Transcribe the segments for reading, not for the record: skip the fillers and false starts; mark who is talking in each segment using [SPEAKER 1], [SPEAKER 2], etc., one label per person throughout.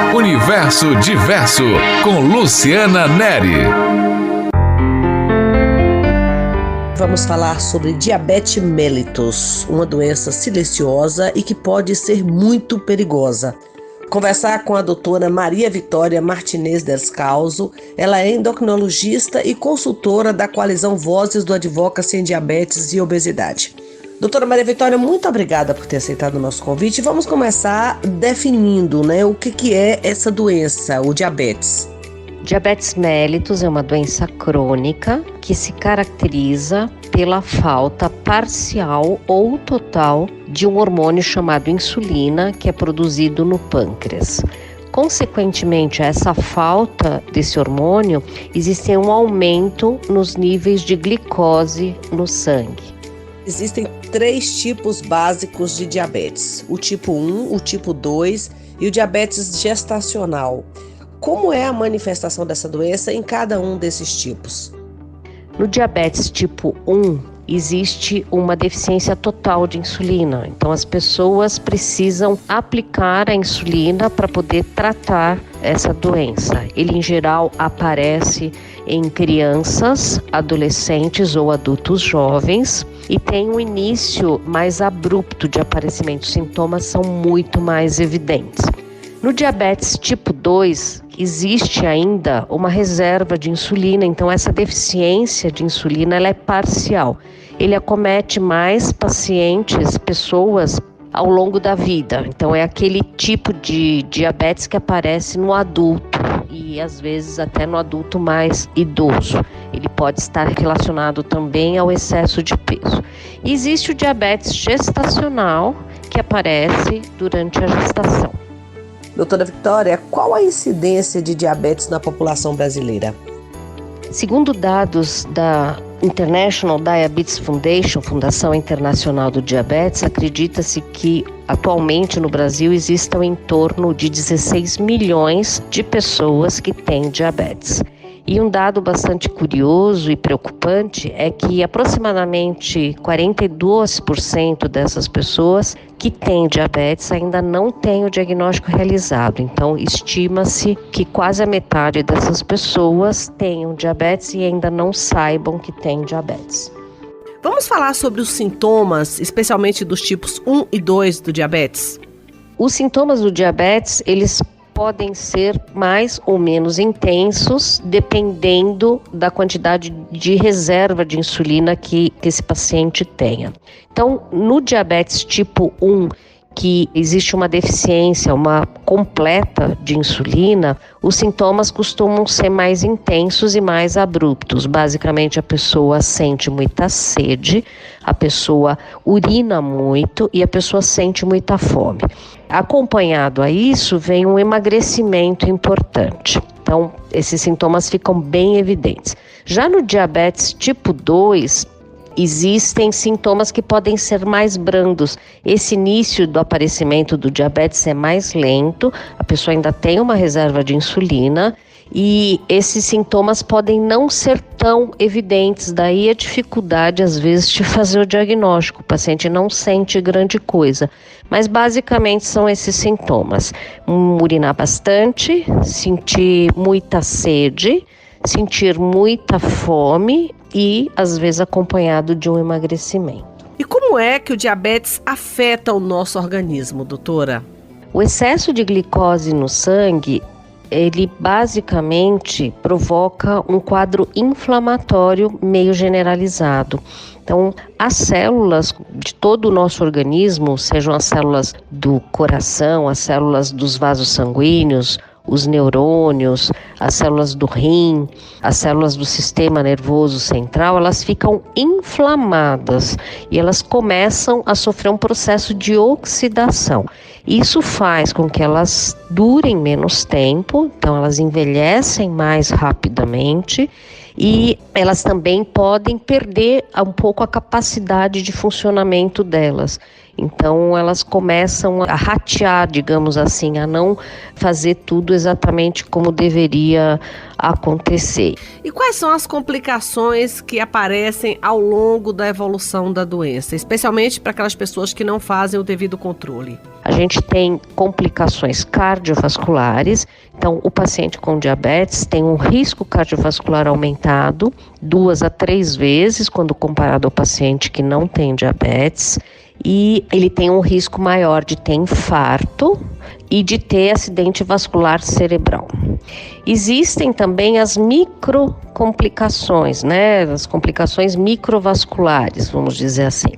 [SPEAKER 1] Universo Diverso, com Luciana Neri.
[SPEAKER 2] Vamos falar sobre diabetes mellitus, uma doença silenciosa e que pode ser muito perigosa. Conversar com a doutora Maria Vitória Martinez Descalzo. Ela é endocrinologista e consultora da coalizão Vozes do Advocacy em Diabetes e Obesidade. Doutora Maria Vitória, muito obrigada por ter aceitado o nosso convite. Vamos começar definindo, o que é essa doença, o diabetes.
[SPEAKER 3] Diabetes mellitus é uma doença crônica que se caracteriza pela falta parcial ou total de um hormônio chamado insulina, que é produzido no pâncreas. Consequentemente a essa falta desse hormônio, existe um aumento nos níveis de glicose no sangue.
[SPEAKER 2] Existem 3 tipos básicos de diabetes: o tipo 1, o tipo 2 e o diabetes gestacional. Como é a manifestação dessa doença em cada um desses tipos?
[SPEAKER 3] No diabetes tipo 1, existe uma deficiência total de insulina. Então, as pessoas precisam aplicar a insulina para poder tratar essa doença. Ele, em geral, aparece em crianças, adolescentes ou adultos jovens e tem um início mais abrupto de aparecimento. Os sintomas são muito mais evidentes. No diabetes tipo 2, existe ainda uma reserva de insulina, então essa deficiência de insulina ela é parcial. Ele acomete mais pacientes, pessoas ao longo da vida. Então é aquele tipo de diabetes que aparece no adulto e às vezes até no adulto mais idoso. Ele pode estar relacionado também ao excesso de peso. E existe o diabetes gestacional, que aparece durante a gestação.
[SPEAKER 2] Doutora Vitória, qual a incidência de diabetes na população brasileira?
[SPEAKER 3] Segundo dados da International Diabetes Foundation, Fundação Internacional do Diabetes, acredita-se que atualmente no Brasil existam em torno de 16 milhões de pessoas que têm diabetes. E um dado bastante curioso e preocupante é que aproximadamente 42% dessas pessoas que têm diabetes ainda não têm o diagnóstico realizado. Então, estima-se que quase a metade dessas pessoas tenham diabetes e ainda não saibam que têm diabetes.
[SPEAKER 2] Vamos falar sobre os sintomas, especialmente dos tipos 1 e 2 do diabetes?
[SPEAKER 3] Os sintomas do diabetes, eles podem ser mais ou menos intensos, dependendo da quantidade de reserva de insulina que esse paciente tenha. Então, no diabetes tipo 1, que existe uma deficiência, uma completa de insulina, os sintomas costumam ser mais intensos e mais abruptos. Basicamente, a pessoa sente muita sede, a pessoa urina muito e a pessoa sente muita fome. Acompanhado a isso, vem um emagrecimento importante. Então, esses sintomas ficam bem evidentes. Já no diabetes tipo 2, existem sintomas que podem ser mais brandos. Esse início do aparecimento do diabetes é mais lento, a pessoa ainda tem uma reserva de insulina e esses sintomas podem não ser tão evidentes, daí a dificuldade às vezes de fazer o diagnóstico. O paciente não sente grande coisa, mas basicamente são esses sintomas: urinar bastante, sentir muita sede, sentir muita fome e às vezes acompanhado de um emagrecimento.
[SPEAKER 2] E como é que o diabetes afeta o nosso organismo, doutora?
[SPEAKER 3] O excesso de glicose no sangue, ele basicamente provoca um quadro inflamatório meio generalizado. Então, as células de todo o nosso organismo, sejam as células do coração, as células dos vasos sanguíneos, os neurônios, as células do rim, as células do sistema nervoso central, elas ficam inflamadas e elas começam a sofrer um processo de oxidação. Isso faz com que elas durem menos tempo, então elas envelhecem mais rapidamente e elas também podem perder um pouco a capacidade de funcionamento delas. Então elas começam a ratear, digamos assim, a não fazer tudo exatamente como deveria acontecer.
[SPEAKER 2] E quais são as complicações que aparecem ao longo da evolução da doença, especialmente para aquelas pessoas que não fazem o devido controle?
[SPEAKER 3] A gente tem complicações cardiovasculares, então o paciente com diabetes tem um risco cardiovascular aumentado 2 a 3 vezes quando comparado ao paciente que não tem diabetes, e ele tem um risco maior de ter infarto e de ter acidente vascular cerebral. Existem também as microcomplicações, as complicações microvasculares, vamos dizer assim.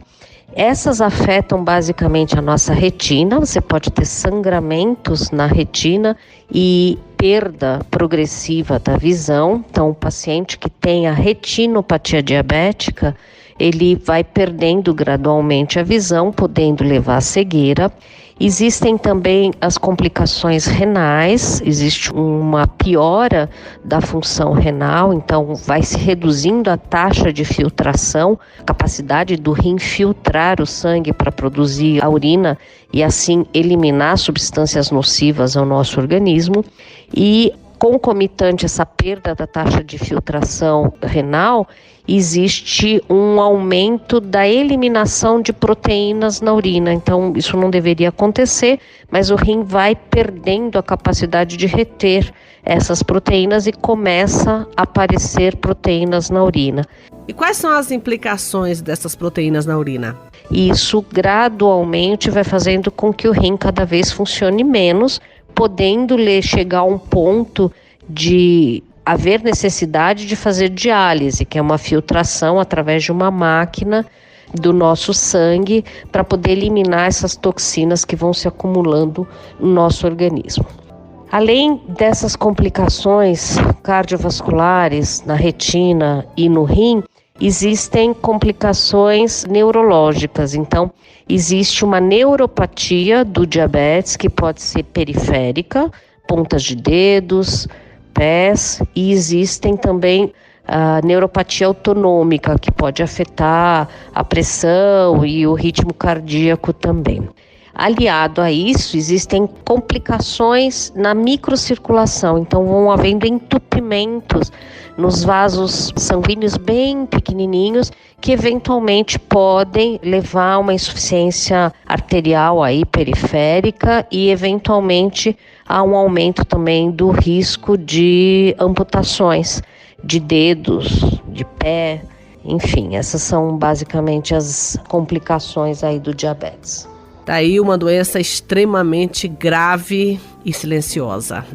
[SPEAKER 3] Essas afetam basicamente a nossa retina, você pode ter sangramentos na retina e perda progressiva da visão. Então, o paciente que tem a retinopatia diabética, ele vai perdendo gradualmente a visão, podendo levar à cegueira. Existem também as complicações renais, existe uma piora da função renal, então vai se reduzindo a taxa de filtração, a capacidade do rim filtrar o sangue para produzir a urina e assim eliminar substâncias nocivas ao nosso organismo. E concomitante a essa perda da taxa de filtração renal, existe um aumento da eliminação de proteínas na urina. Então, isso não deveria acontecer, mas o rim vai perdendo a capacidade de reter essas proteínas e começa a aparecer proteínas na urina.
[SPEAKER 2] E quais são as implicações dessas proteínas na urina?
[SPEAKER 3] Isso gradualmente vai fazendo com que o rim cada vez funcione menos, podendo chegar a um ponto de haver necessidade de fazer diálise, que é uma filtração através de uma máquina do nosso sangue para poder eliminar essas toxinas que vão se acumulando no nosso organismo. Além dessas complicações cardiovasculares na retina e no rim, existem complicações neurológicas. Então, existe uma neuropatia do diabetes que pode ser periférica, pontas de dedos, pés, e existem também a neuropatia autonômica, que pode afetar a pressão e o ritmo cardíaco também. Aliado a isso, existem complicações na microcirculação, então vão havendo entupimentos nos vasos sanguíneos bem pequenininhos, que eventualmente podem levar a uma insuficiência arterial aí periférica e eventualmente a um aumento também do risco de amputações de dedos, de pé, enfim, essas são basicamente as complicações aí do diabetes.
[SPEAKER 2] Daí uma doença extremamente grave e silenciosa.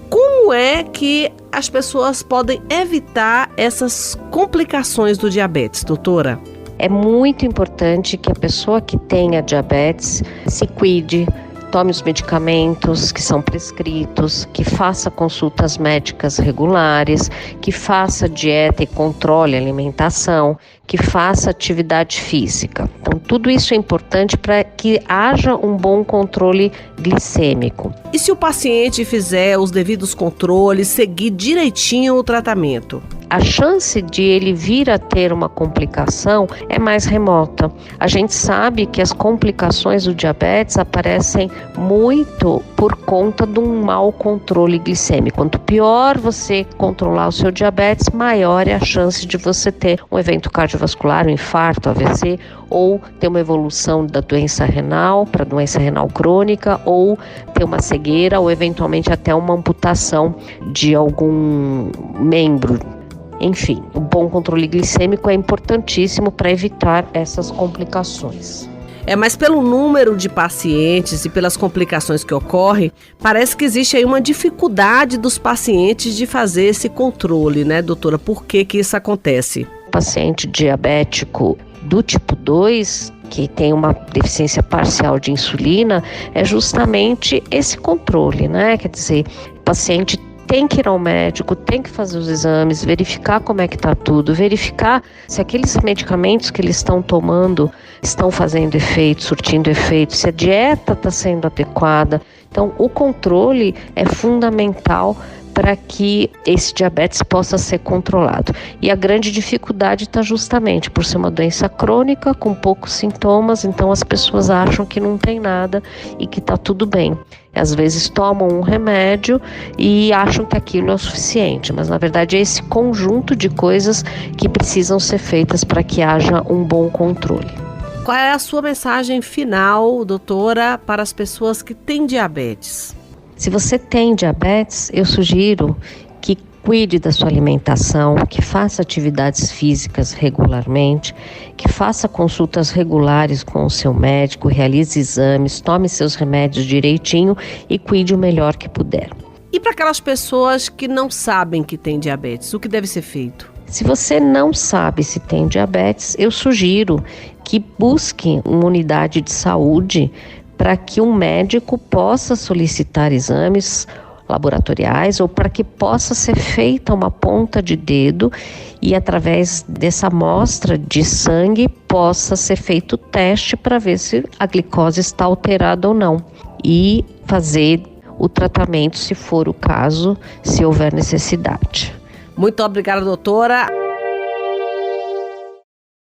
[SPEAKER 2] Como é que as pessoas podem evitar essas complicações do diabetes, doutora?
[SPEAKER 3] É muito importante que a pessoa que tenha diabetes se cuide, tome os medicamentos que são prescritos, que faça consultas médicas regulares, que faça dieta e controle a alimentação, que faça atividade física. Então, tudo isso é importante para que haja um bom controle glicêmico.
[SPEAKER 2] E se o paciente fizer os devidos controles, seguir direitinho o tratamento?
[SPEAKER 3] A chance de ele vir a ter uma complicação é mais remota. A gente sabe que as complicações do diabetes aparecem muito por conta de um mau controle glicêmico. Quanto pior você controlar o seu diabetes, maior é a chance de você ter um evento cardiovascular, um infarto, AVC, ou ter uma evolução da doença renal para doença renal crônica, ou ter uma cegueira, ou eventualmente até uma amputação de algum membro. Enfim, o bom controle glicêmico é importantíssimo para evitar essas complicações.
[SPEAKER 2] Mas pelo número de pacientes e pelas complicações que ocorrem, parece que existe aí uma dificuldade dos pacientes de fazer esse controle, né, doutora? Por que isso acontece?
[SPEAKER 3] O paciente diabético do tipo 2, que tem uma deficiência parcial de insulina, é justamente esse controle, né? Quer dizer, o paciente tem que ir ao médico, tem que fazer os exames, verificar como é que está tudo, verificar se aqueles medicamentos que eles estão tomando estão fazendo efeito, surtindo efeito, se a dieta está sendo adequada. Então, o controle é fundamental para que esse diabetes possa ser controlado. E a grande dificuldade está justamente por ser uma doença crônica, com poucos sintomas, então as pessoas acham que não tem nada e que está tudo bem. Às vezes tomam um remédio e acham que aquilo é o suficiente, mas na verdade é esse conjunto de coisas que precisam ser feitas para que haja um bom controle.
[SPEAKER 2] Qual é a sua mensagem final, doutora, para as pessoas que têm diabetes?
[SPEAKER 3] Se você tem diabetes, eu sugiro que cuide da sua alimentação, que faça atividades físicas regularmente, que faça consultas regulares com o seu médico, realize exames, tome seus remédios direitinho e cuide o melhor que puder.
[SPEAKER 2] E para aquelas pessoas que não sabem que têm diabetes, o que deve ser feito?
[SPEAKER 3] Se você não sabe se tem diabetes, eu sugiro que busque uma unidade de saúde para que um médico possa solicitar exames laboratoriais ou para que possa ser feita uma ponta de dedo e através dessa amostra de sangue possa ser feito o teste para ver se a glicose está alterada ou não e fazer o tratamento se for o caso, se houver necessidade.
[SPEAKER 2] Muito obrigada, doutora.